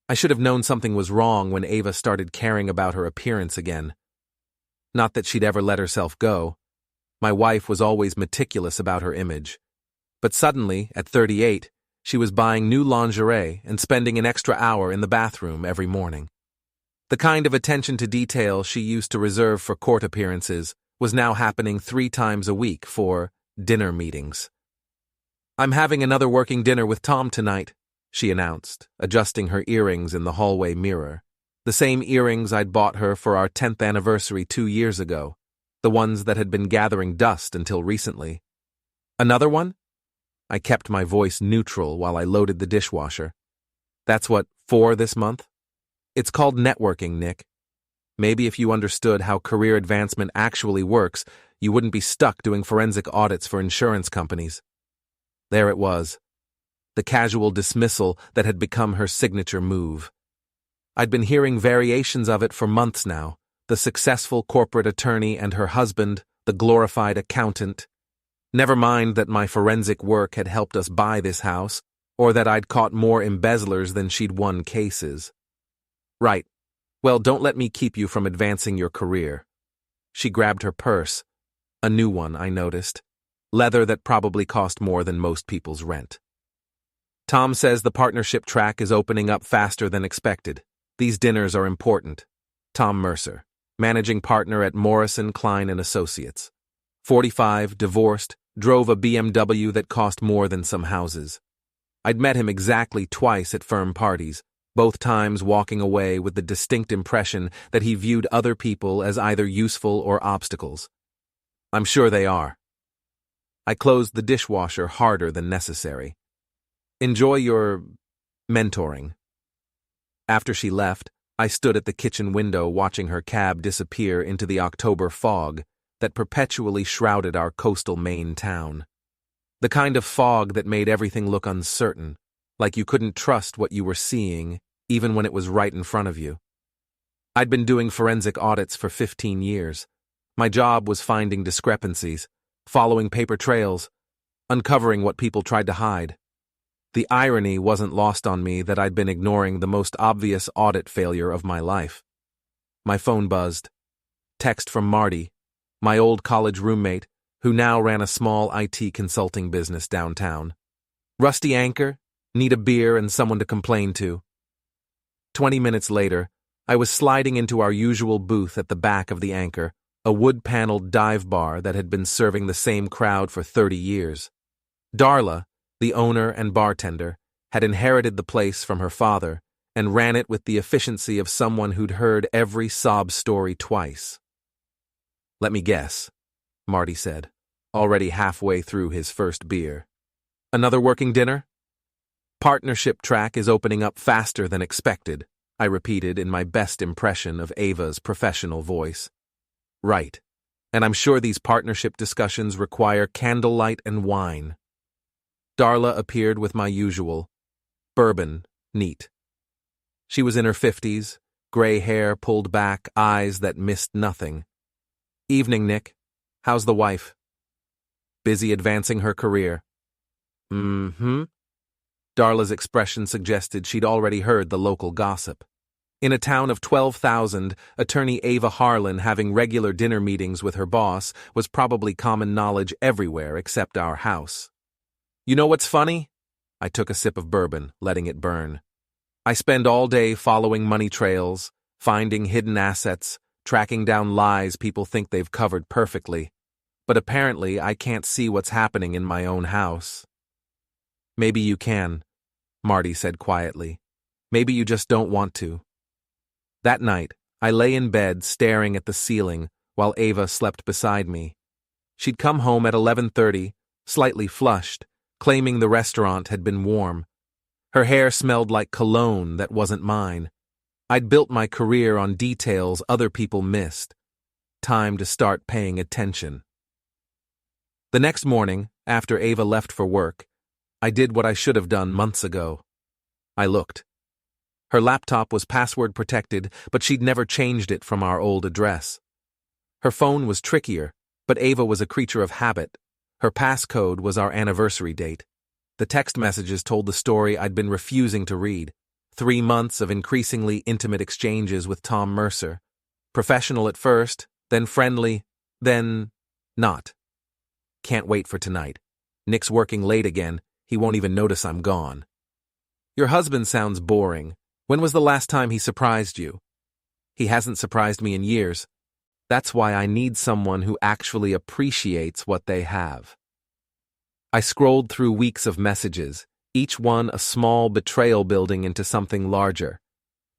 I should have known something was wrong when Ava started caring about her appearance again. Not that she'd ever let herself go. My wife was always meticulous about her image. But suddenly, at 38, she was buying new lingerie and spending an extra hour in the bathroom every morning. The kind of attention to detail she used to reserve for court appearances was now happening 3 times a week for dinner meetings. "I'm having another working dinner with Tom tonight," she announced, adjusting her earrings in the hallway mirror. The same earrings I'd bought her for our 10th anniversary 2 years ago, the ones that had been gathering dust until recently. "Another one?" I kept my voice neutral while I loaded the dishwasher. "That's what, 4 this month? It's called networking, Nick. Maybe if you understood how career advancement actually works, you wouldn't be stuck doing forensic audits for insurance companies." There it was, the casual dismissal that had become her signature move. I'd been hearing variations of it for months now, the successful corporate attorney and her husband, the glorified accountant. Never mind that my forensic work had helped us buy this house, or that I'd caught more embezzlers than she'd won cases. "Right. Well, don't let me keep you from advancing your career." She grabbed her purse. A new one, I noticed. Leather that probably cost more than most people's rent. "Tom says the partnership track is opening up faster than expected. These dinners are important." Tom Mercer, managing partner at Morrison, Klein & Associates. 45, divorced, drove a BMW that cost more than some houses. I'd met him exactly twice at firm parties, both times walking away with the distinct impression that he viewed other people as either useful or obstacles. "I'm sure they are." I closed the dishwasher harder than necessary. "Enjoy your mentoring." After she left, I stood at the kitchen window watching her cab disappear into the October fog that perpetually shrouded our coastal Maine town. The kind of fog that made everything look uncertain, like you couldn't trust what you were seeing, even when it was right in front of you. I'd been doing forensic audits for 15 years. My job was finding discrepancies, following paper trails, uncovering what people tried to hide. The irony wasn't lost on me that I'd been ignoring the most obvious audit failure of my life. My phone buzzed. Text from Marty, my old college roommate, who now ran a small IT consulting business downtown. "Rusty anchor? Need a beer and someone to complain to." 20 minutes later, I was sliding into our usual booth at the back of the Anchor, a wood-paneled dive bar that had been serving the same crowd for 30 years. Darla, the owner and bartender, had inherited the place from her father and ran it with the efficiency of someone who'd heard every sob story twice. "Let me guess," Marty said, already halfway through his first beer. "Another working dinner?" "Partnership track is opening up faster than expected," I repeated in my best impression of Ava's professional voice. "Right. And I'm sure these partnership discussions require candlelight and wine." Darla appeared with my usual bourbon, neat. She was in her 50s, gray hair pulled back, eyes that missed nothing. "Evening, Nick. How's the wife?" "Busy advancing her career." "Mm-hmm." Darla's expression suggested she'd already heard the local gossip. In a town of 12,000, attorney Ava Harlan having regular dinner meetings with her boss was probably common knowledge everywhere except our house. "You know what's funny?" I took a sip of bourbon, letting it burn. "I spend all day following money trails, finding hidden assets, tracking down lies people think they've covered perfectly. But apparently I can't see what's happening in my own house." "Maybe you can," Marty said quietly. "Maybe you just don't want to." That night, I lay in bed staring at the ceiling while Ava slept beside me. She'd come home at 11:30, slightly flushed, claiming the restaurant had been warm. Her hair smelled like cologne that wasn't mine. I'd built my career on details other people missed. Time to start paying attention. The next morning, after Ava left for work, I did what I should have done months ago. I looked. Her laptop was password protected, but she'd never changed it from our old address. Her phone was trickier, but Ava was a creature of habit. Her passcode was our anniversary date. The text messages told the story I'd been refusing to read. 3 months of increasingly intimate exchanges with Tom Mercer. Professional at first, then friendly, then not. Can't wait for tonight. Nick's working late again. He won't even notice I'm gone. Your husband sounds boring. When was the last time he surprised you? He hasn't surprised me in years. That's why I need someone who actually appreciates what they have. I scrolled through weeks of messages, each one a small betrayal building into something larger.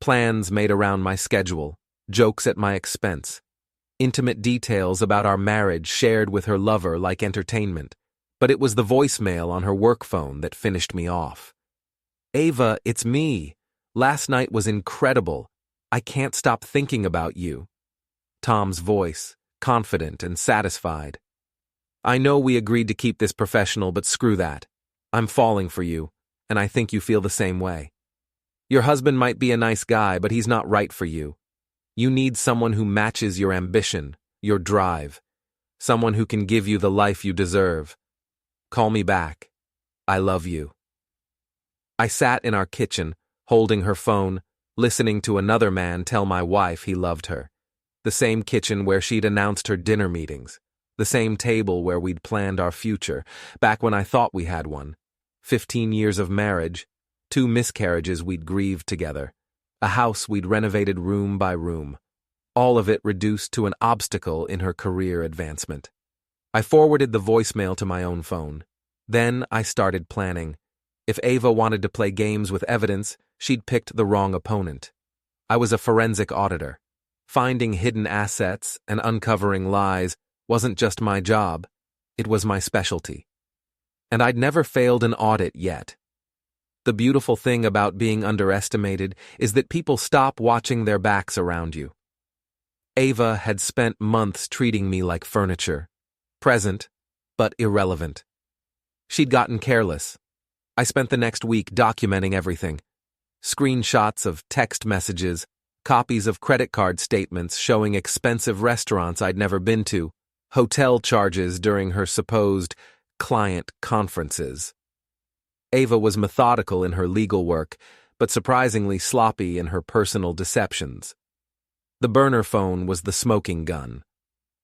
Plans made around my schedule, jokes at my expense, intimate details about our marriage shared with her lover like entertainment. But it was the voicemail on her work phone that finished me off. Ava, it's me. Last night was incredible. I can't stop thinking about you. Tom's voice, confident and satisfied. I know we agreed to keep this professional, but screw that. I'm falling for you, and I think you feel the same way. Your husband might be a nice guy, but he's not right for you. You need someone who matches your ambition, your drive, someone who can give you the life you deserve. Call me back. I love you. I sat in our kitchen, holding her phone, listening to another man tell my wife he loved her. The same kitchen where she'd announced her dinner meetings. The same table where we'd planned our future, back when I thought we had one. 15 years of marriage, 2 miscarriages we'd grieved together, a house we'd renovated room by room, all of it reduced to an obstacle in her career advancement. I forwarded the voicemail to my own phone. Then I started planning. If Ava wanted to play games with evidence, she'd picked the wrong opponent. I was a forensic auditor. Finding hidden assets and uncovering lies wasn't just my job, it was my specialty. And I'd never failed an audit yet. The beautiful thing about being underestimated is that people stop watching their backs around you. Ava had spent months treating me like furniture, present, but irrelevant. She'd gotten careless. I spent the next week documenting everything. Screenshots of text messages, copies of credit card statements showing expensive restaurants I'd never been to, hotel charges during her supposed client conferences. Ava was methodical in her legal work, but surprisingly sloppy in her personal deceptions. The burner phone was the smoking gun.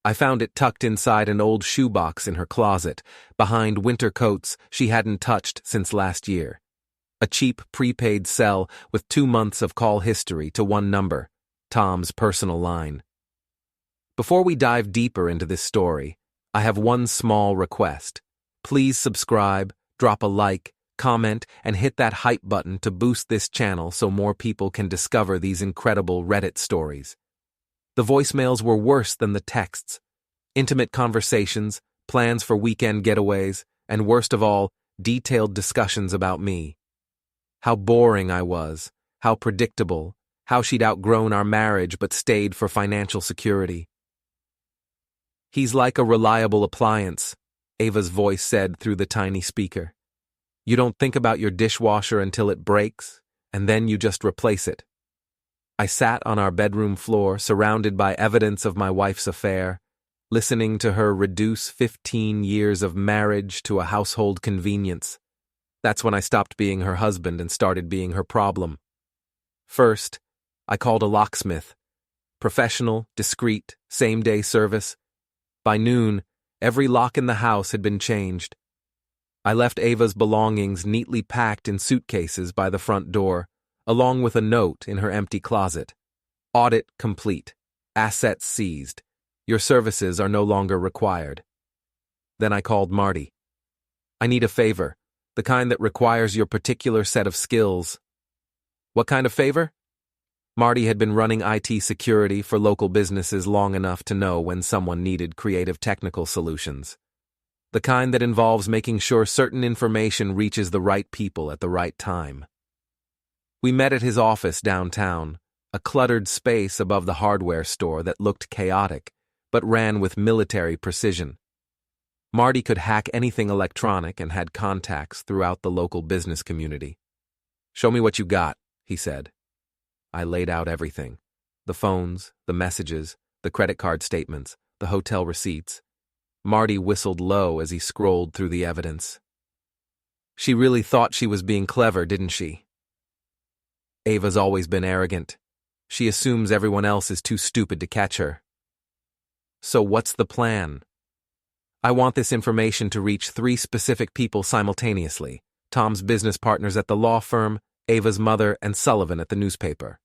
I found it tucked inside an old shoebox in her closet, behind winter coats she hadn't touched since last year. A cheap prepaid cell with 2 months of call history to one number, Tom's personal line. Before we dive deeper into this story, I have one small request. Please subscribe, drop a like, comment, and hit that hype button to boost this channel so more people can discover these incredible Reddit stories. The voicemails were worse than the texts. Intimate conversations, plans for weekend getaways, and worst of all, detailed discussions about me. How boring I was, how predictable, how she'd outgrown our marriage but stayed for financial security. He's like a reliable appliance, Ava's voice said through the tiny speaker. You don't think about your dishwasher until it breaks, and then you just replace it. I sat on our bedroom floor, surrounded by evidence of my wife's affair, listening to her reduce 15 years of marriage to a household convenience. That's when I stopped being her husband and started being her problem. First, I called a locksmith. Professional, discreet, same-day service. By noon, every lock in the house had been changed. I left Ava's belongings neatly packed in suitcases by the front door, along with a note in her empty closet. Audit complete. Assets seized. Your services are no longer required. Then I called Marty. I need a favor, the kind that requires your particular set of skills. What kind of favor? Marty had been running IT security for local businesses long enough to know when someone needed creative technical solutions. The kind that involves making sure certain information reaches the right people at the right time. We met at his office downtown, a cluttered space above the hardware store that looked chaotic, but ran with military precision. Marty could hack anything electronic and had contacts throughout the local business community. Show me what you got, he said. I laid out everything. The phones, the messages, the credit card statements, the hotel receipts. Marty whistled low as he scrolled through the evidence. She really thought she was being clever, didn't she? Ava's always been arrogant. She assumes everyone else is too stupid to catch her. So what's the plan? I want this information to reach 3 specific people simultaneously: Tom's business partners at the law firm, Ava's mother, and Sullivan at the newspaper.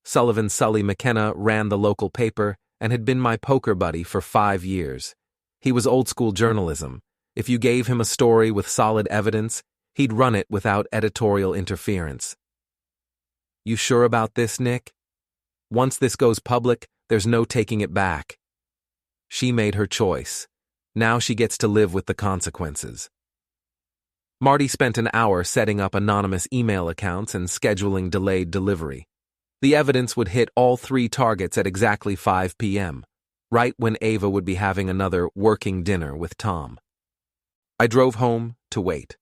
Sullivan Sully McKenna ran the local paper and had been my poker buddy for 5 years. He was old-school journalism. If you gave him a story with solid evidence, he'd run it without editorial interference. You sure about this, Nick? Once this goes public, there's no taking it back. She made her choice. Now she gets to live with the consequences. Marty spent an hour setting up anonymous email accounts and scheduling delayed delivery. The evidence would hit all 3 targets at exactly 5 p.m., right when Ava would be having another working dinner with Tom. I drove home to wait.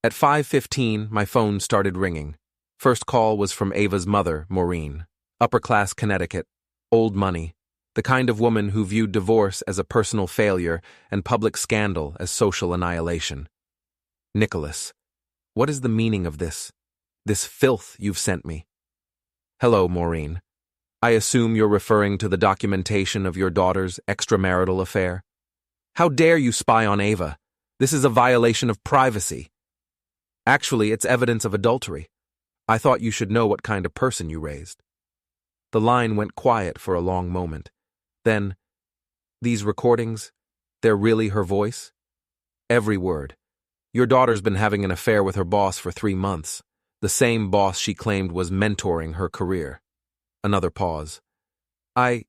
At 5:15, my phone started ringing. First call was from Ava's mother, Maureen. Upper-class Connecticut, old money, the kind of woman who viewed divorce as a personal failure and public scandal as social annihilation. Nicholas, what is the meaning of this filth you've sent me? Hello, Maureen. I assume you're referring to the documentation of your daughter's extramarital affair? How dare you spy on Ava? This is a violation of privacy. Actually, it's evidence of adultery. I thought you should know what kind of person you raised. The line went quiet for a long moment. Then, these recordings, they're really her voice? Every word. Your daughter's been having an affair with her boss for 3 months, the same boss she claimed was mentoring her career. Another pause. I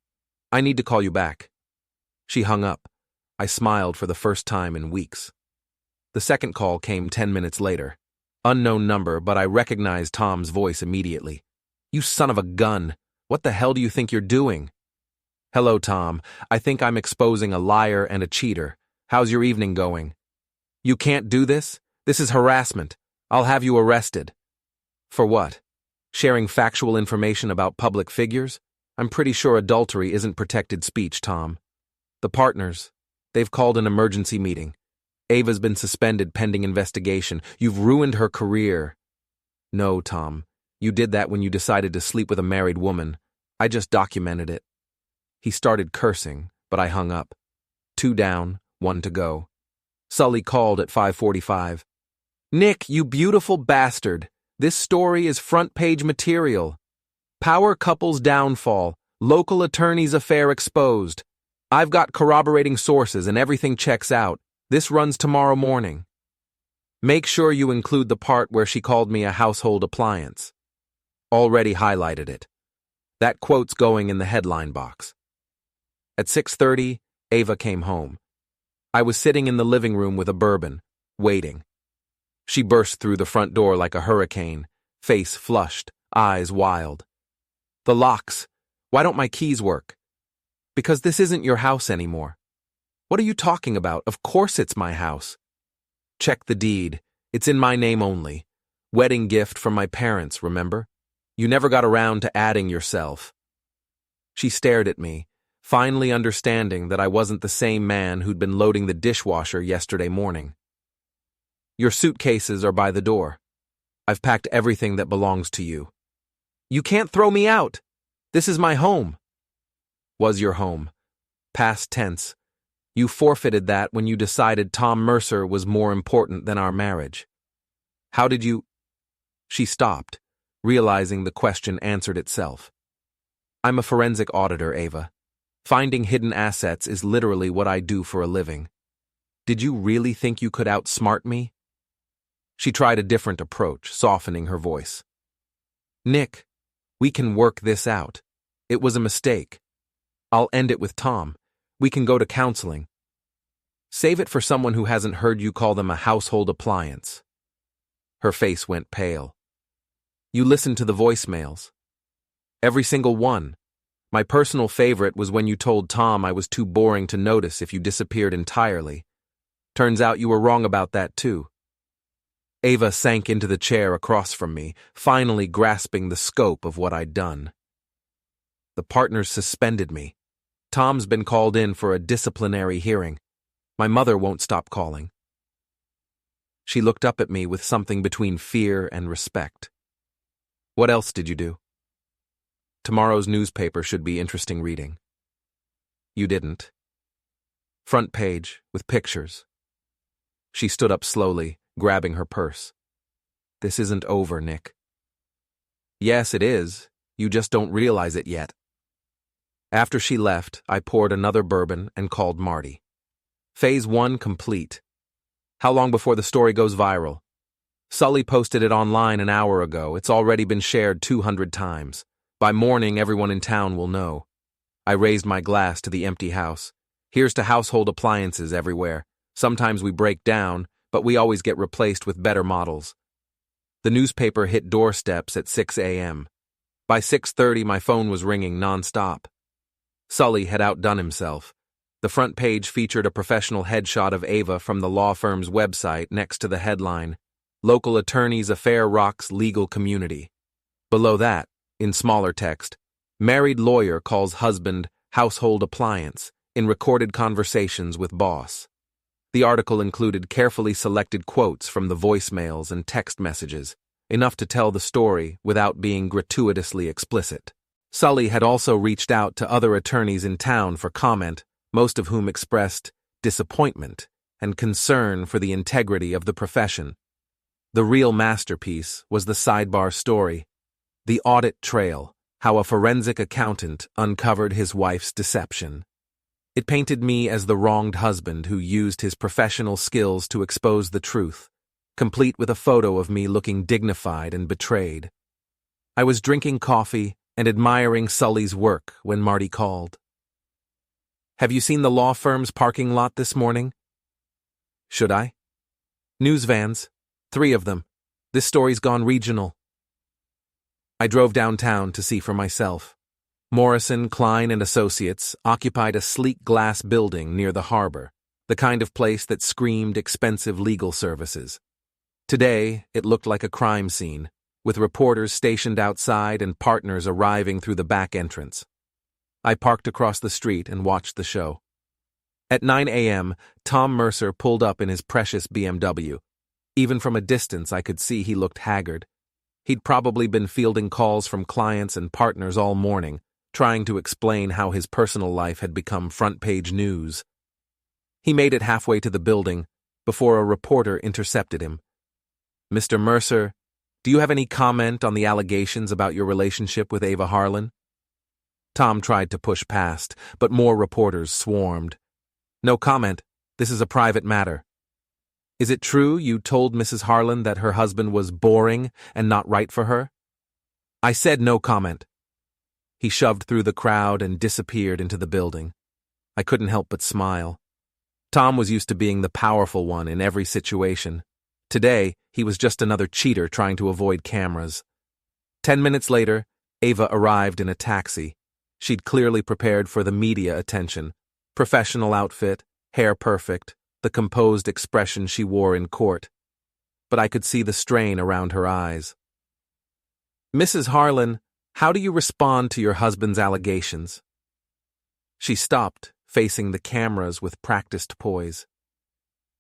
need to call you back. She hung up. I smiled for the first time in weeks. The second call came 10 minutes later. Unknown number, but I recognized Tom's voice immediately. You son of a gun! What the hell do you think you're doing? Hello, Tom. I think I'm exposing a liar and a cheater. How's your evening going? You can't do this? This is harassment. I'll have you arrested. For what? Sharing factual information about public figures? I'm pretty sure adultery isn't protected speech, Tom. The partners, they've called an emergency meeting. Ava's been suspended pending investigation. You've ruined her career. No, Tom. You did that when you decided to sleep with a married woman. I just documented it. He started cursing, but I hung up. 2 down, 1 to go. Sully called at 5:45. Nick, you beautiful bastard. This story is front-page material. Power couple's downfall. Local attorney's affair exposed. I've got corroborating sources and everything checks out. This runs tomorrow morning. Make sure you include the part where she called me a household appliance. Already highlighted it. That quote's going in the headline box. At 6:30, Ava came home. I was sitting in the living room with a bourbon, waiting. She burst through the front door like a hurricane, face flushed, eyes wild. The locks. Why don't my keys work? Because this isn't your house anymore. What are you talking about? Of course it's my house. Check the deed. It's in my name only. Wedding gift from my parents, remember? You never got around to adding yourself. She stared at me, finally understanding that I wasn't the same man who'd been loading the dishwasher yesterday morning. Your suitcases are by the door. I've packed everything that belongs to you. You can't throw me out. This is my home. Was your home. Past tense. You forfeited that when you decided Tom Mercer was more important than our marriage. How did you... She stopped, realizing the question answered itself. I'm a forensic auditor, Ava. Finding hidden assets is literally what I do for a living. Did you really think you could outsmart me? She tried a different approach, softening her voice. Nick, we can work this out. It was a mistake. I'll end it with Tom. We can go to counseling. Save it for someone who hasn't heard you call them a household appliance. Her face went pale. You listened to the voicemails. Every single one. My personal favorite was when you told Tom I was too boring to notice if you disappeared entirely. Turns out you were wrong about that too. Ava sank into the chair across from me, finally grasping the scope of what I'd done. The partners suspended me. Tom's been called in for a disciplinary hearing. My mother won't stop calling. She looked up at me with something between fear and respect. What else did you do? Tomorrow's newspaper should be interesting reading. You didn't. Front page, with pictures. She stood up slowly, grabbing her purse. This isn't over, Nick. Yes, it is. You just don't realize it yet. After she left, I poured another bourbon and called Marty. Phase 1 complete. How long before the story goes viral? Sully posted it online an hour ago. It's already been shared 200 times. By morning, everyone in town will know. I raised my glass to the empty house. Here's to household appliances everywhere. Sometimes we break down, but we always get replaced with better models. The newspaper hit doorsteps at 6 a.m. By 6:30, my phone was ringing nonstop. Sully had outdone himself. The front page featured a professional headshot of Ava from the law firm's website next to the headline, "Local Attorney's Affair Rocks Legal Community." Below that, in smaller text, "Married lawyer calls husband household appliance in recorded conversations with boss." The article included carefully selected quotes from the voicemails and text messages, enough to tell the story without being gratuitously explicit. Sully had also reached out to other attorneys in town for comment, most of whom expressed disappointment and concern for the integrity of the profession. The real masterpiece was the sidebar story, The Audit Trail, How a Forensic Accountant Uncovered His Wife's Deception. It painted me as the wronged husband who used his professional skills to expose the truth, complete with a photo of me looking dignified and betrayed. I was drinking coffee and admiring Sully's work when Marty called. "Have you seen the law firm's parking lot this morning?" "Should I?" "News vans. 3 of them. This story's gone regional." I drove downtown to see for myself. Morrison, Klein & Associates occupied a sleek glass building near the harbor, the kind of place that screamed expensive legal services. Today, it looked like a crime scene, with reporters stationed outside and partners arriving through the back entrance. I parked across the street and watched the show. At 9 a.m., Tom Mercer pulled up in his precious BMW. Even from a distance, I could see he looked haggard. He'd probably been fielding calls from clients and partners all morning, trying to explain how his personal life had become front-page news. He made it halfway to the building before a reporter intercepted him. "Mr. Mercer, do you have any comment on the allegations about your relationship with Ava Harlan?" Tom tried to push past, but more reporters swarmed. "No comment. This is a private matter." "Is it true you told Mrs. Harlan that her husband was boring and not right for her?" "I said no comment." He shoved through the crowd and disappeared into the building. I couldn't help but smile. Tom was used to being the powerful one in every situation. Today, he was just another cheater trying to avoid cameras. 10 minutes later, Ava arrived in a taxi. She'd clearly prepared for the media attention. Professional outfit, hair perfect, the composed expression she wore in court. But I could see the strain around her eyes. "Mrs. Harlan, how do you respond to your husband's allegations?" She stopped, facing the cameras with practiced poise.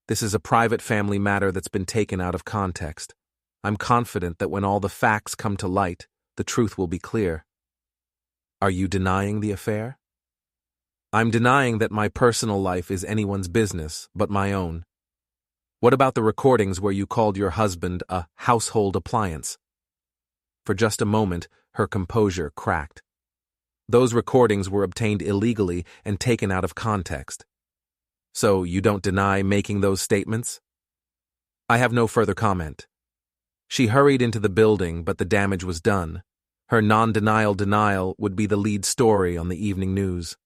"This is a private family matter that's been taken out of context. I'm confident that when all the facts come to light, the truth will be clear." "Are you denying the affair?" "I'm denying that my personal life is anyone's business but my own." "What about the recordings where you called your husband a household appliance?" For just a moment, her composure cracked. "Those recordings were obtained illegally and taken out of context." "So you don't deny making those statements?" "I have no further comment." She hurried into the building, but the damage was done. Her non-denial denial would be the lead story on the evening news.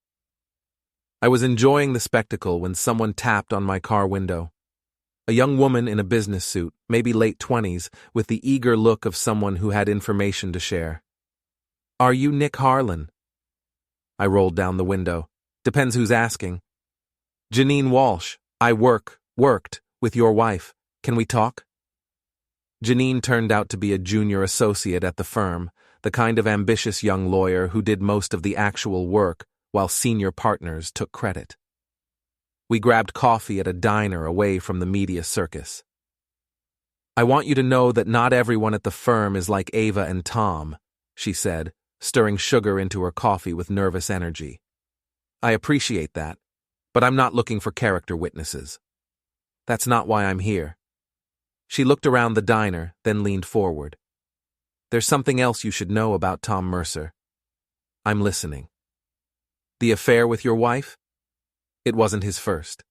I was enjoying the spectacle when someone tapped on my car window. A young woman in a business suit, maybe late 20s, with the eager look of someone who had information to share. "Are you Nick Harlan?" I rolled down the window. "Depends who's asking." "Janine Walsh. I worked with your wife. Can we talk?" Janine turned out to be a junior associate at the firm, the kind of ambitious young lawyer who did most of the actual work while senior partners took credit. We grabbed coffee at a diner away from the media circus. I want you to know that not everyone at the firm is like Ava and Tom, she said, stirring sugar into her coffee with nervous energy. I appreciate that, but I'm not looking for character witnesses. That's not why I'm here. She looked around the diner, then leaned forward. There's something else you should know about Tom Mercer. I'm listening. The affair with your wife? It wasn't his first.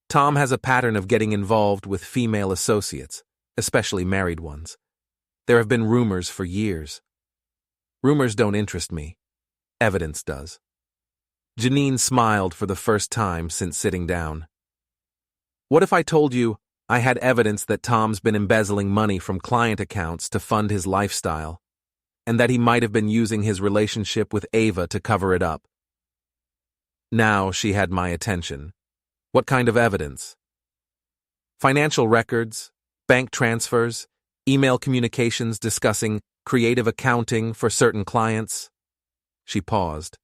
Tom has a pattern of getting involved with female associates, especially married ones. There have been rumors for years. Rumors don't interest me. Evidence does. Janine smiled for the first time since sitting down. What if I told you I had evidence that Tom's been embezzling money from client accounts to fund his lifestyle, and that he might have been using his relationship with Ava to cover it up? Now she had my attention. What kind of evidence? Financial records, bank transfers, email communications discussing creative accounting for certain clients. She paused.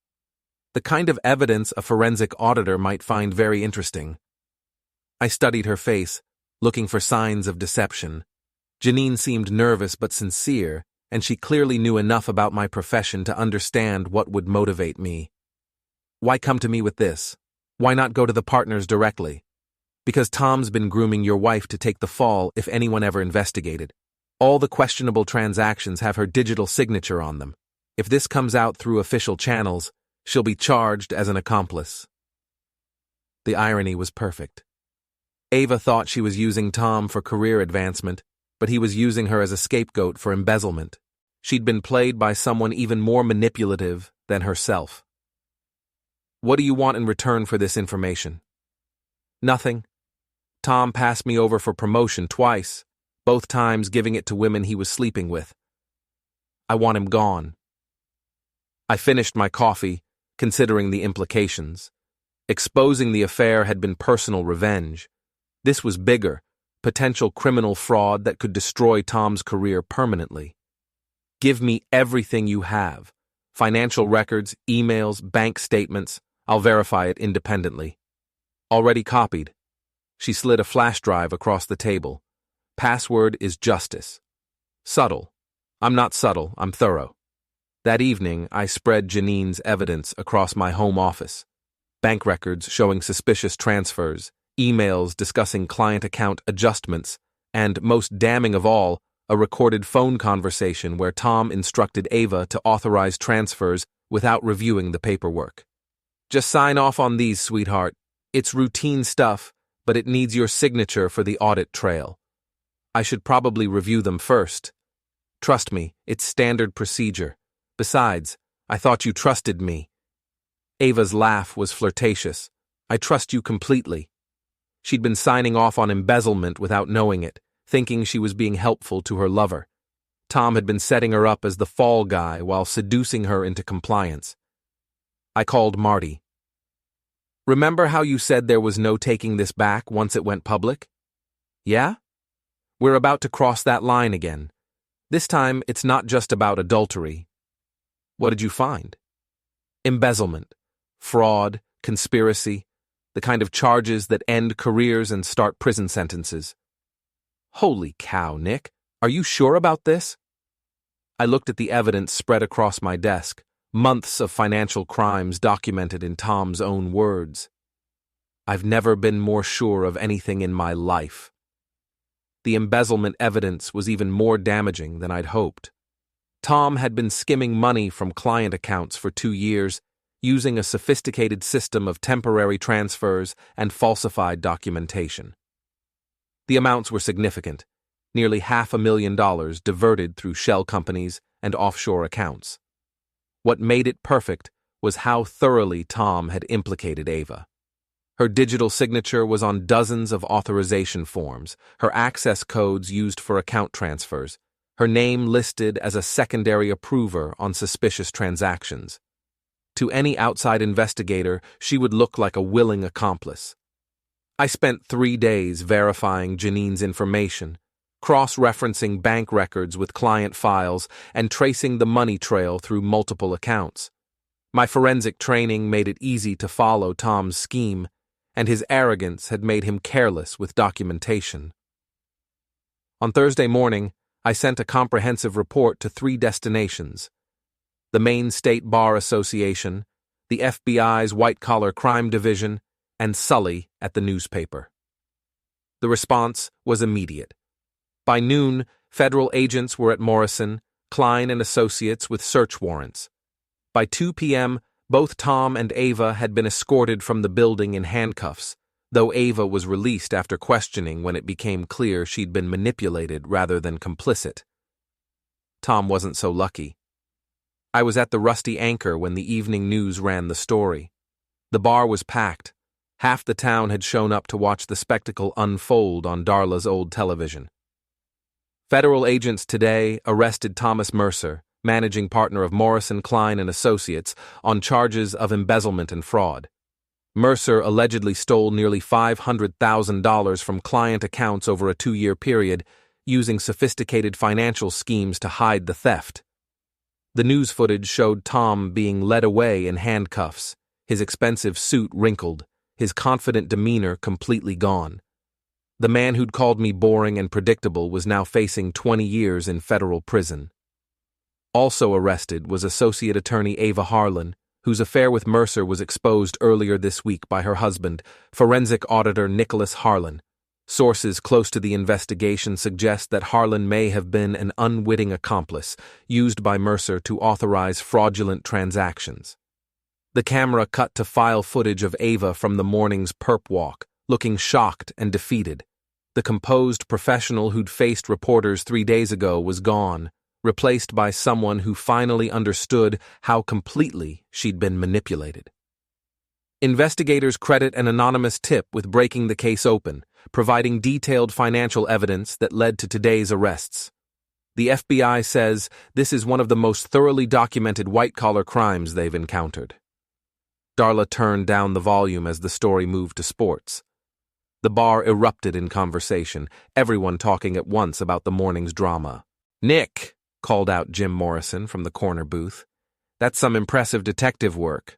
The kind of evidence a forensic auditor might find very interesting. I studied her face, looking for signs of deception. Janine seemed nervous but sincere, and she clearly knew enough about my profession to understand what would motivate me. Why come to me with this? Why not go to the partners directly? Because Tom's been grooming your wife to take the fall if anyone ever investigated. All the questionable transactions have her digital signature on them. If this comes out through official channels, she'll be charged as an accomplice. The irony was perfect. Ava thought she was using Tom for career advancement, but he was using her as a scapegoat for embezzlement. She'd been played by someone even more manipulative than herself. What do you want in return for this information? Nothing. Tom passed me over for promotion twice, both times giving it to women he was sleeping with. I want him gone. I finished my coffee, considering the implications. Exposing the affair had been personal revenge. This was bigger, potential criminal fraud that could destroy Tom's career permanently. Give me everything you have. Financial records, emails, bank statements. I'll verify it independently. Already copied. She slid a flash drive across the table. Password is justice. Subtle. I'm not subtle, I'm thorough. That evening, I spread Janine's evidence across my home office. Bank records showing suspicious transfers, emails discussing client account adjustments, and, most damning of all, a recorded phone conversation where Tom instructed Ava to authorize transfers without reviewing the paperwork. Just sign off on these, sweetheart. It's routine stuff, but it needs your signature for the audit trail. I should probably review them first. Trust me, it's standard procedure. Besides, I thought you trusted me. Ava's laugh was flirtatious. I trust you completely. She'd been signing off on embezzlement without knowing it, thinking she was being helpful to her lover. Tom had been setting her up as the fall guy while seducing her into compliance. I called Marty. Remember how you said there was no taking this back once it went public? Yeah? We're about to cross that line again. This time, it's not just about adultery. What did you find? Embezzlement, fraud, conspiracy, the kind of charges that end careers and start prison sentences. Holy cow, Nick. Are you sure about this? I looked at the evidence spread across my desk, months of financial crimes documented in Tom's own words. I've never been more sure of anything in my life. The embezzlement evidence was even more damaging than I'd hoped. Tom had been skimming money from client accounts for 2 years, using a sophisticated system of temporary transfers and falsified documentation. The amounts were significant, nearly $500,000 diverted through shell companies and offshore accounts. What made it perfect was how thoroughly Tom had implicated Ava. Her digital signature was on dozens of authorization forms, her access codes used for account transfers, her name listed as a secondary approver on suspicious transactions. To any outside investigator, she would look like a willing accomplice. I spent 3 days verifying Janine's information, cross-referencing bank records with client files, and tracing the money trail through multiple accounts. My forensic training made it easy to follow Tom's scheme, and his arrogance had made him careless with documentation. On Thursday morning, I sent a comprehensive report to 3 destinations: the Maine State Bar Association, the FBI's White-Collar Crime Division, and Sully at the newspaper. The response was immediate. By noon, federal agents were at Morrison, Klein and Associates with search warrants. By 2 p.m., both Tom and Ava had been escorted from the building in handcuffs, though Ava was released after questioning when it became clear she'd been manipulated rather than complicit. Tom wasn't so lucky. I was at the Rusty Anchor when the evening news ran the story. The bar was packed. Half the town had shown up to watch the spectacle unfold on Darla's old television. Federal agents today arrested Thomas Mercer, managing partner of Morrison, Klein and Associates, on charges of embezzlement and fraud. Mercer allegedly stole nearly $500,000 from client accounts over a 2-year period, using sophisticated financial schemes to hide the theft. The news footage showed Tom being led away in handcuffs, his expensive suit wrinkled, his confident demeanor completely gone. The man who'd called me boring and predictable was now facing 20 years in federal prison. Also arrested was Associate Attorney Ava Harlan, whose affair with Mercer was exposed earlier this week by her husband, forensic auditor Nicholas Harlan. Sources close to the investigation suggest that Harlan may have been an unwitting accomplice, used by Mercer to authorize fraudulent transactions. The camera cut to file footage of Ava from the morning's perp walk, looking shocked and defeated. The composed professional who'd faced reporters 3 days ago was gone, replaced by someone who finally understood how completely she'd been manipulated. Investigators credit an anonymous tip with breaking the case open, providing detailed financial evidence that led to today's arrests. The FBI says this is one of the most thoroughly documented white-collar crimes they've encountered. Darla turned down the volume as the story moved to sports. The bar erupted in conversation, everyone talking at once about the morning's drama. "Nick," called out Jim Morrison from the corner booth. "That's some impressive detective work."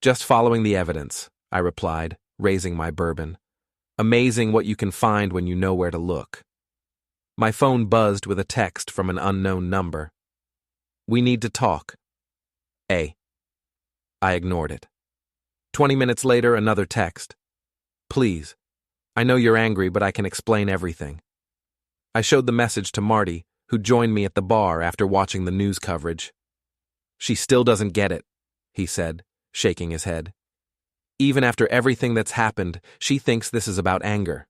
"Just following the evidence," I replied, raising my bourbon. "Amazing what you can find when you know where to look." My phone buzzed with a text from an unknown number. "We need to talk." I ignored it. 20 minutes later, another text. "Please. I know you're angry, but I can explain everything." I showed the message to Marty, who joined me at the bar after watching the news coverage. "She still doesn't get it," he said, shaking his head. "Even after everything that's happened, she thinks this is about anger."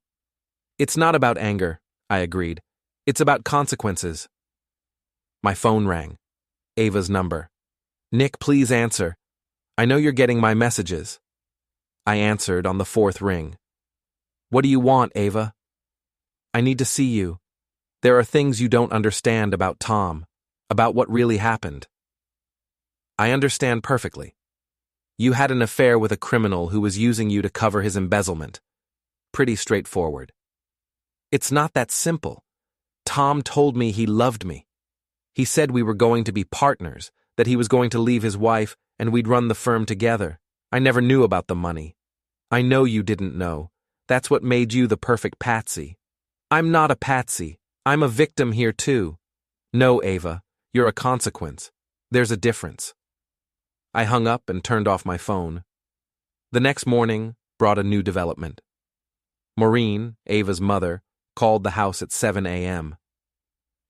"It's not about anger," I agreed. "It's about consequences." My phone rang. Ava's number. "Nick, please answer. I know you're getting my messages." I answered on the 4th ring. "What do you want, Ava?" "I need to see you. There are things you don't understand about Tom, about what really happened." "I understand perfectly. You had an affair with a criminal who was using you to cover his embezzlement. Pretty straightforward." "It's not that simple. Tom told me he loved me. He said we were going to be partners, that he was going to leave his wife and we'd run the firm together. I never knew about the money. I know you didn't know. That's what made you the perfect patsy." "I'm not a patsy. I'm a victim here too." "No, Ava, you're a consequence. There's a difference." I hung up and turned off my phone. The next morning brought a new development. Maureen, Ava's mother, called the house at 7 a.m.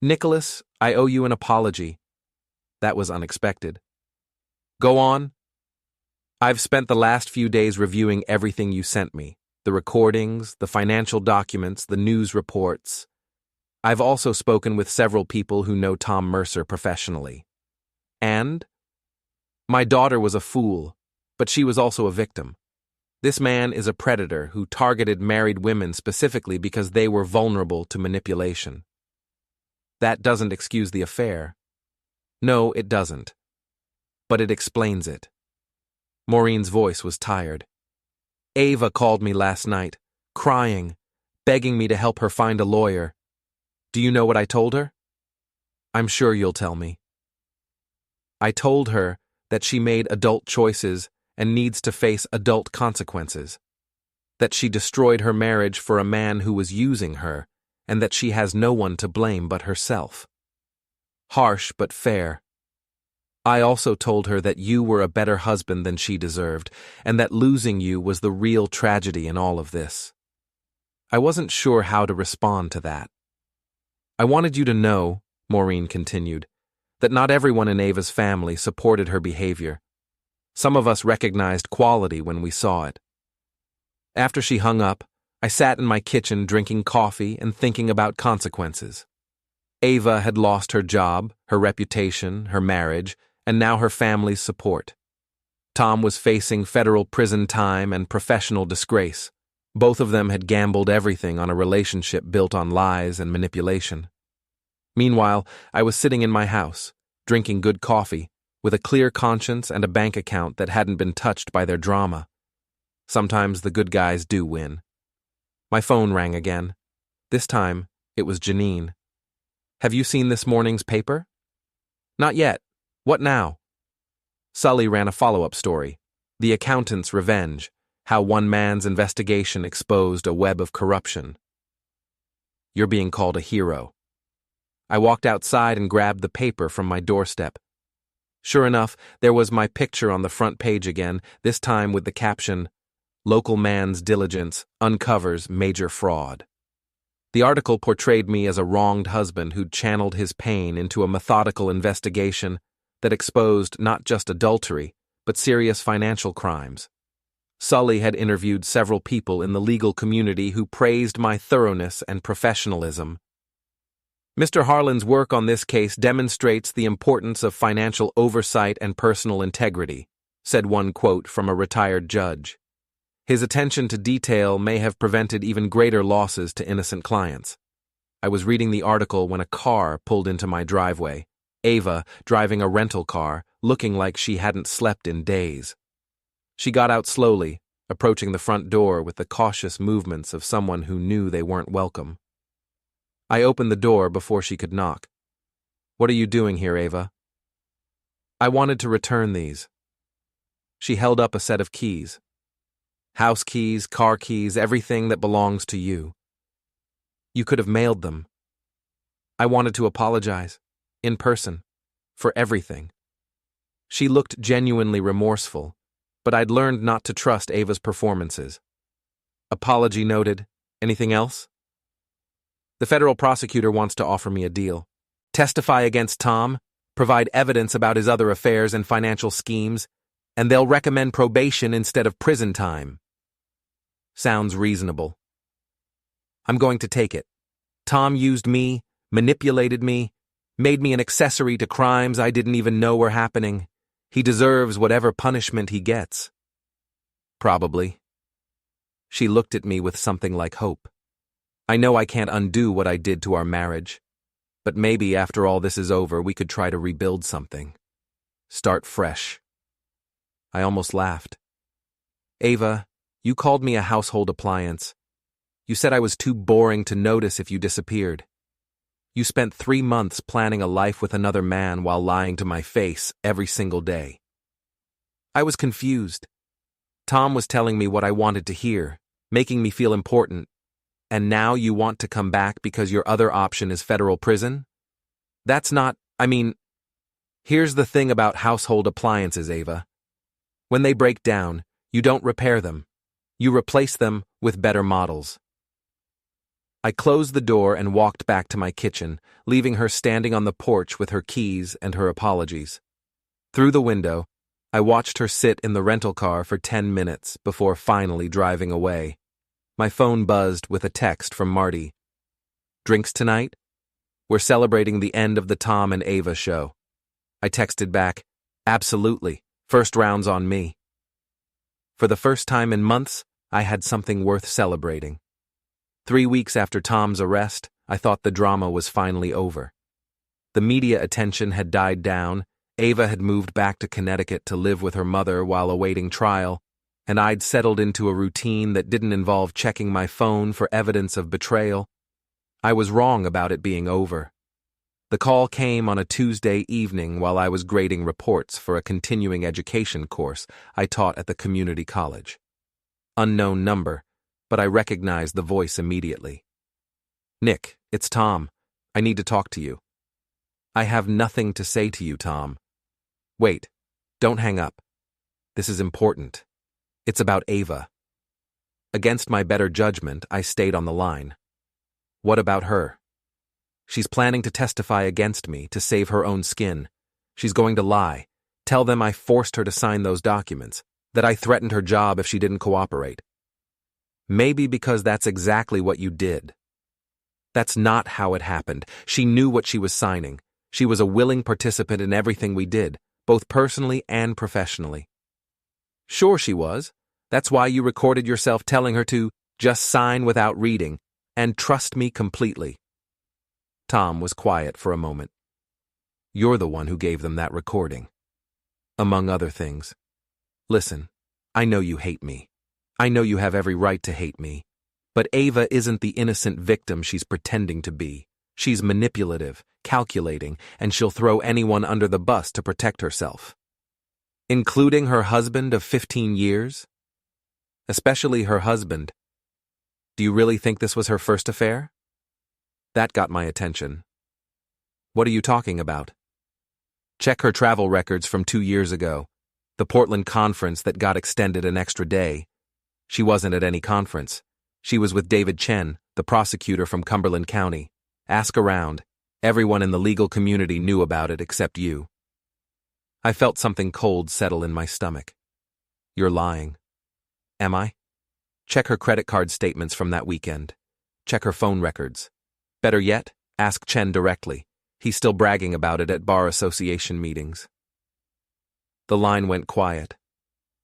"Nicholas, I owe you an apology." That was unexpected. "Go on." "I've spent the last few days reviewing everything you sent me, the recordings, the financial documents, the news reports. I've also spoken with several people who know Tom Mercer professionally. And? My daughter was a fool, but she was also a victim. This man is a predator who targeted married women specifically because they were vulnerable to manipulation. That doesn't excuse the affair. No, it doesn't. But it explains it." Maureen's voice was tired. "Ava called me last night, crying, begging me to help her find a lawyer. Do you know what I told her?" "I'm sure you'll tell me." "I told her that she made adult choices and needs to face adult consequences. That she destroyed her marriage for a man who was using her, and that she has no one to blame but herself. Harsh but fair. I also told her that you were a better husband than she deserved, and that losing you was the real tragedy in all of this. I wasn't sure how to respond to that. I wanted you to know, Maureen continued, that not everyone in Ava's family supported her behavior. Some of us recognized quality when we saw it. After she hung up, I sat in my kitchen drinking coffee and thinking about consequences. Ava had lost her job, her reputation, her marriage, and now her family's support. Tom was facing federal prison time and professional disgrace. Both of them had gambled everything on a relationship built on lies and manipulation. Meanwhile, I was sitting in my house, drinking good coffee, with a clear conscience and a bank account that hadn't been touched by their drama. Sometimes the good guys do win. My phone rang again. This time, it was Janine. "Have you seen this morning's paper?" "Not yet. What now?" Sully ran a follow-up story. The accountant's revenge. How one man's investigation exposed a web of corruption. "You're being called a hero." I walked outside and grabbed the paper from my doorstep. Sure enough, there was my picture on the front page again, this time with the caption, "Local man's diligence uncovers major fraud." The article portrayed me as a wronged husband who'd channeled his pain into a methodical investigation that exposed not just adultery, but serious financial crimes. Sully had interviewed several people in the legal community who praised my thoroughness and professionalism. "Mr. Harlan's work on this case demonstrates the importance of financial oversight and personal integrity," said one quote from a retired judge. "His attention to detail may have prevented even greater losses to innocent clients." I was reading the article when a car pulled into my driveway. Ava, driving a rental car, looking like she hadn't slept in days. She got out slowly, approaching the front door with the cautious movements of someone who knew they weren't welcome. I opened the door before she could knock. "What are you doing here, Ava?" "I wanted to return these." She held up a set of keys. "House keys, car keys, everything that belongs to you. You could have mailed them." I wanted to apologize, in person, for everything. She looked genuinely remorseful, but I'd learned not to trust Ava's performances. "Apology noted. Anything else?" "The federal prosecutor wants to offer me a deal. Testify against Tom, provide evidence about his other affairs and financial schemes, and they'll recommend probation instead of prison time." Sounds reasonable. "I'm going to take it. Tom used me, manipulated me, made me an accessory to crimes I didn't even know were happening. He deserves whatever punishment he gets." "Probably." She looked at me with something like hope. "I know I can't undo what I did to our marriage, but maybe after all this is over, we could try to rebuild something. Start fresh." I almost laughed. "Ava, you called me a household appliance. You said I was too boring to notice if you disappeared. You spent 3 months planning a life with another man while lying to my face every single day. I was confused. Tom was telling me what I wanted to hear, making me feel important, and now you want to come back because your other option is federal prison? That's not, here's the thing about household appliances, Ava. When they break down, you don't repair them. You replace them with better models." I closed the door and walked back to my kitchen, leaving her standing on the porch with her keys and her apologies. Through the window, I watched her sit in the rental car for 10 minutes before finally driving away. My phone buzzed with a text from Marty. "Drinks tonight? We're celebrating the end of the Tom and Ava show." I texted back, "Absolutely. First round's on me." For the first time in months, I had something worth celebrating. 3 weeks after Tom's arrest, I thought the drama was finally over. The media attention had died down, Ava had moved back to Connecticut to live with her mother while awaiting trial, and I'd settled into a routine that didn't involve checking my phone for evidence of betrayal. I was wrong about it being over. The call came on a Tuesday evening while I was grading reports for a continuing education course I taught at the community college. Unknown number, but I recognized the voice immediately. "Nick, It's Tom. I need to talk to you. I have nothing to say to you, Tom. Wait. Don't hang up. This is important. It's about Ava. Against my better judgment, I stayed on the line. What about her? She's planning to testify against me to save her own skin. She's going to lie. Tell them I forced her to sign those documents, that I threatened her job if she didn't cooperate. Maybe because that's exactly what you did. That's not how it happened. She knew what she was signing. She was a willing participant in everything we did, both personally and professionally. Sure she was. That's why you recorded yourself telling her to just sign without reading and trust me completely. Tom was quiet for a moment. You're the one who gave them that recording. Among other things. Listen, I know you hate me. I know you have every right to hate me. But Ava isn't the innocent victim she's pretending to be. She's manipulative, calculating, and she'll throw anyone under the bus to protect herself. Including her husband of 15 years? Especially her husband. Do you really think this was her first affair? That got my attention. What are you talking about? Check her travel records from 2 years ago. The Portland conference that got extended an extra day. She wasn't at any conference. She was with David Chen, the prosecutor from Cumberland County. Ask around. Everyone in the legal community knew about it except you. I felt something cold settle in my stomach. You're lying. Am I? Check her credit card statements from that weekend. Check her phone records. Better yet, ask Chen directly. He's still bragging about it at bar association meetings. The line went quiet.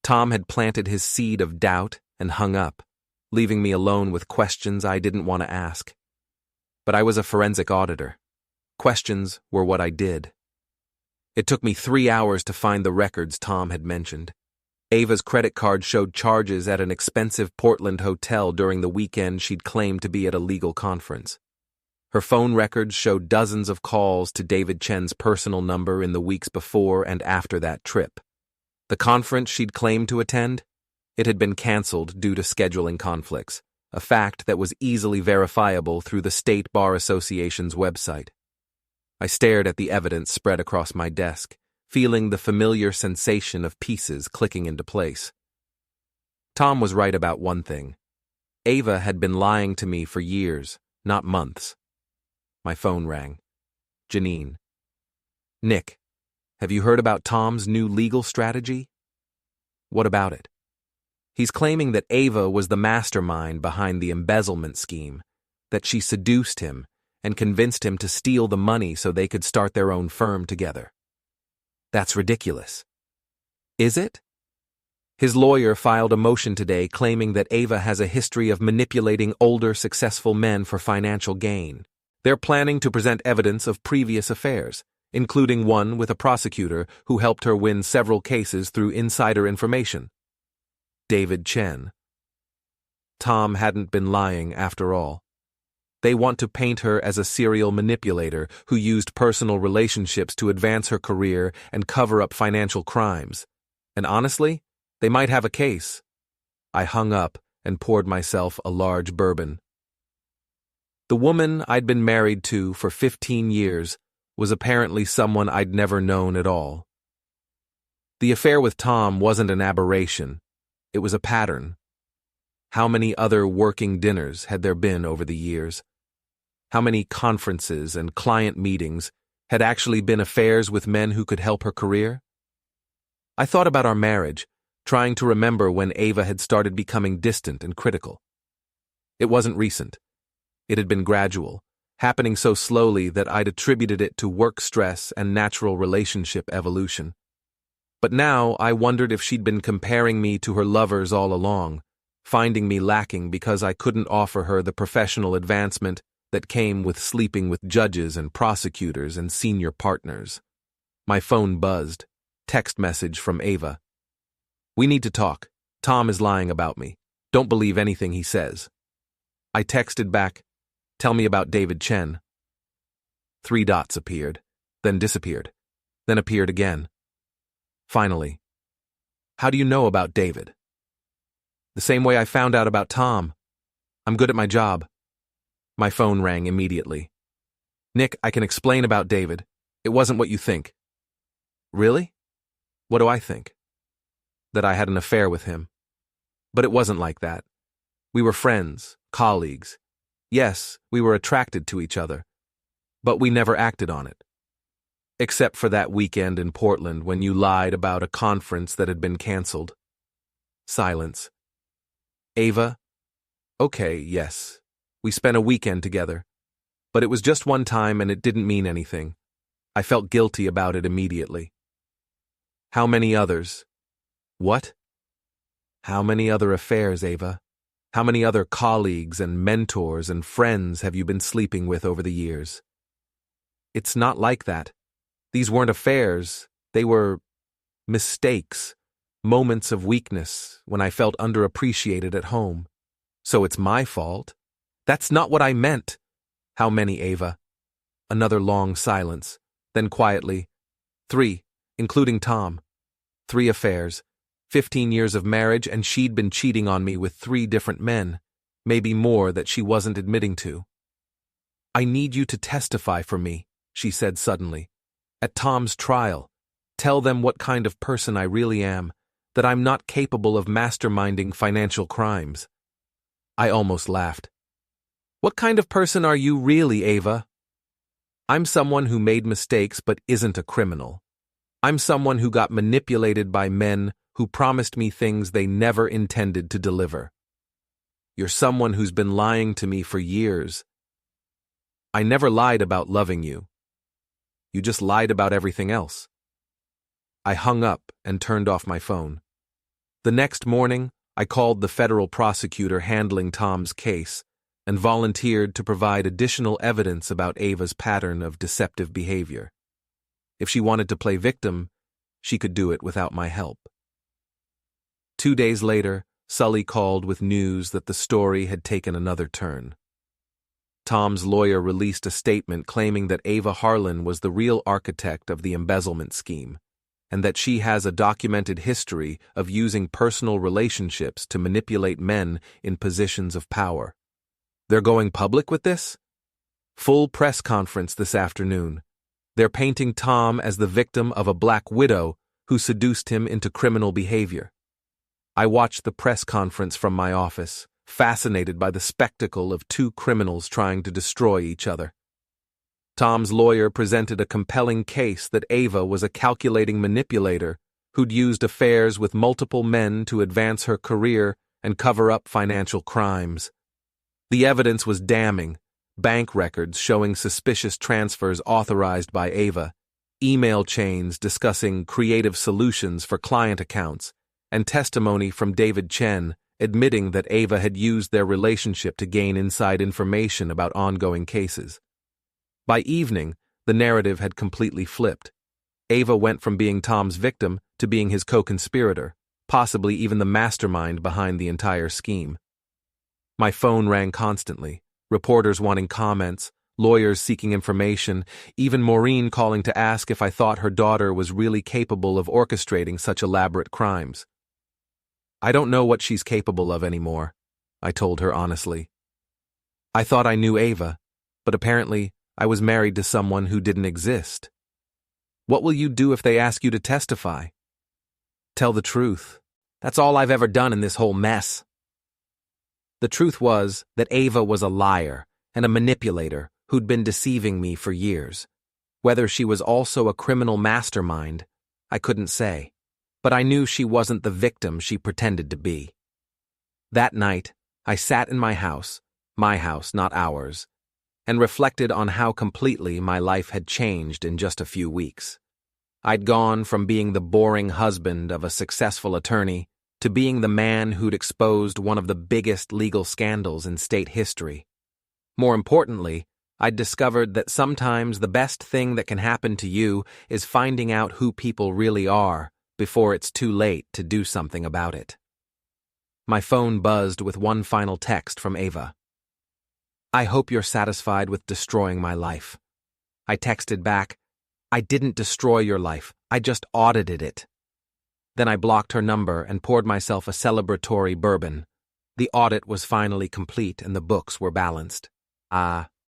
Tom had planted his seed of doubt and hung up, leaving me alone with questions I didn't want to ask. But I was a forensic auditor. Questions were what I did. It took me 3 hours to find the records Tom had mentioned. Ava's credit card showed charges at an expensive Portland hotel during the weekend she'd claimed to be at a legal conference. Her phone records showed dozens of calls to David Chen's personal number in the weeks before and after that trip. The conference she'd claimed to attend? It had been canceled due to scheduling conflicts, a fact that was easily verifiable through the State Bar Association's website. I stared at the evidence spread across my desk, feeling the familiar sensation of pieces clicking into place. Tom was right about one thing. Ava had been lying to me for years, not months. My phone rang. Janine. Nick, have you heard about Tom's new legal strategy? What about it? He's claiming that Ava was the mastermind behind the embezzlement scheme, that she seduced him and convinced him to steal the money so they could start their own firm together. That's ridiculous. Is it? His lawyer filed a motion today claiming that Ava has a history of manipulating older, successful men for financial gain. They're planning to present evidence of previous affairs, including one with a prosecutor who helped her win several cases through insider information. David Chen. Tom hadn't been lying after all. They want to paint her as a serial manipulator who used personal relationships to advance her career and cover up financial crimes. And honestly, they might have a case. I hung up and poured myself a large bourbon. The woman I'd been married to for 15 years was apparently someone I'd never known at all. The affair with Tom wasn't an aberration. It was a pattern. How many other working dinners had there been over the years? How many conferences and client meetings had actually been affairs with men who could help her career? I thought about our marriage, trying to remember when Ava had started becoming distant and critical. It wasn't recent. It had been gradual, happening so slowly that I'd attributed it to work stress and natural relationship evolution. But now I wondered if she'd been comparing me to her lovers all along, finding me lacking because I couldn't offer her the professional advancement that came with sleeping with judges and prosecutors and senior partners. My phone buzzed. Text message from Ava. We need to talk. Tom is lying about me. Don't believe anything he says. I texted back, tell me about David Chen. 3 dots appeared, then disappeared, then appeared again. Finally, how do you know about David? The same way I found out about Tom. I'm good at my job. My phone rang immediately. Nick, I can explain about David. It wasn't what you think. Really? What do I think? That I had an affair with him. But it wasn't like that. We were friends, colleagues. Yes, we were attracted to each other. But we never acted on it. Except for that weekend in Portland when you lied about a conference that had been canceled. Silence. Ava? Okay, yes. We spent a weekend together. But it was just one time and it didn't mean anything. I felt guilty about it immediately. How many others? What? How many other affairs, Ava? How many other colleagues and mentors and friends have you been sleeping with over the years? It's not like that. These weren't affairs. They were mistakes, moments of weakness when I felt underappreciated at home. So it's my fault? That's not what I meant. How many, Ava? Another long silence. Then quietly, 3, including Tom. 3 affairs, 15 years of marriage, and she'd been cheating on me with 3 different men, maybe more that she wasn't admitting to. I need you to testify for me, she said suddenly. At Tom's trial, tell them what kind of person I really am, that I'm not capable of masterminding financial crimes. I almost laughed. What kind of person are you really, Ava? I'm someone who made mistakes but isn't a criminal. I'm someone who got manipulated by men who promised me things they never intended to deliver. You're someone who's been lying to me for years. I never lied about loving you. You just lied about everything else. I hung up and turned off my phone. The next morning, I called the federal prosecutor handling Tom's case and volunteered to provide additional evidence about Ava's pattern of deceptive behavior. If she wanted to play victim, she could do it without my help. 2 days later, Sully called with news that the story had taken another turn. Tom's lawyer released a statement claiming that Ava Harlan was the real architect of the embezzlement scheme, and that she has a documented history of using personal relationships to manipulate men in positions of power. They're going public with this? Full press conference this afternoon. They're painting Tom as the victim of a black widow who seduced him into criminal behavior. I watched the press conference from my office, fascinated by the spectacle of 2 criminals trying to destroy each other. Tom's lawyer presented a compelling case that Ava was a calculating manipulator who'd used affairs with multiple men to advance her career and cover up financial crimes. The evidence was damning. Bank records showing suspicious transfers authorized by Ava, email chains discussing creative solutions for client accounts, and testimony from David Chen admitting that Ava had used their relationship to gain inside information about ongoing cases. By evening, the narrative had completely flipped. Ava went from being Tom's victim to being his co-conspirator, possibly even the mastermind behind the entire scheme. My phone rang constantly, reporters wanting comments, lawyers seeking information, even Maureen calling to ask if I thought her daughter was really capable of orchestrating such elaborate crimes. I don't know what she's capable of anymore, I told her honestly. I thought I knew Ava, but apparently I was married to someone who didn't exist. What will you do if they ask you to testify? Tell the truth. That's all I've ever done in this whole mess. The truth was that Ava was a liar and a manipulator who'd been deceiving me for years. Whether she was also a criminal mastermind, I couldn't say, but I knew she wasn't the victim she pretended to be. That night, I sat in my house, not ours, and reflected on how completely my life had changed in just a few weeks. I'd gone from being the boring husband of a successful attorney to being the man who'd exposed one of the biggest legal scandals in state history. More importantly, I'd discovered that sometimes the best thing that can happen to you is finding out who people really are before it's too late to do something about it. My phone buzzed with one final text from Ava. I hope you're satisfied with destroying my life. I texted back, I didn't destroy your life, I just audited it. Then I blocked her number and poured myself a celebratory bourbon. The audit was finally complete and the books were balanced. Ah,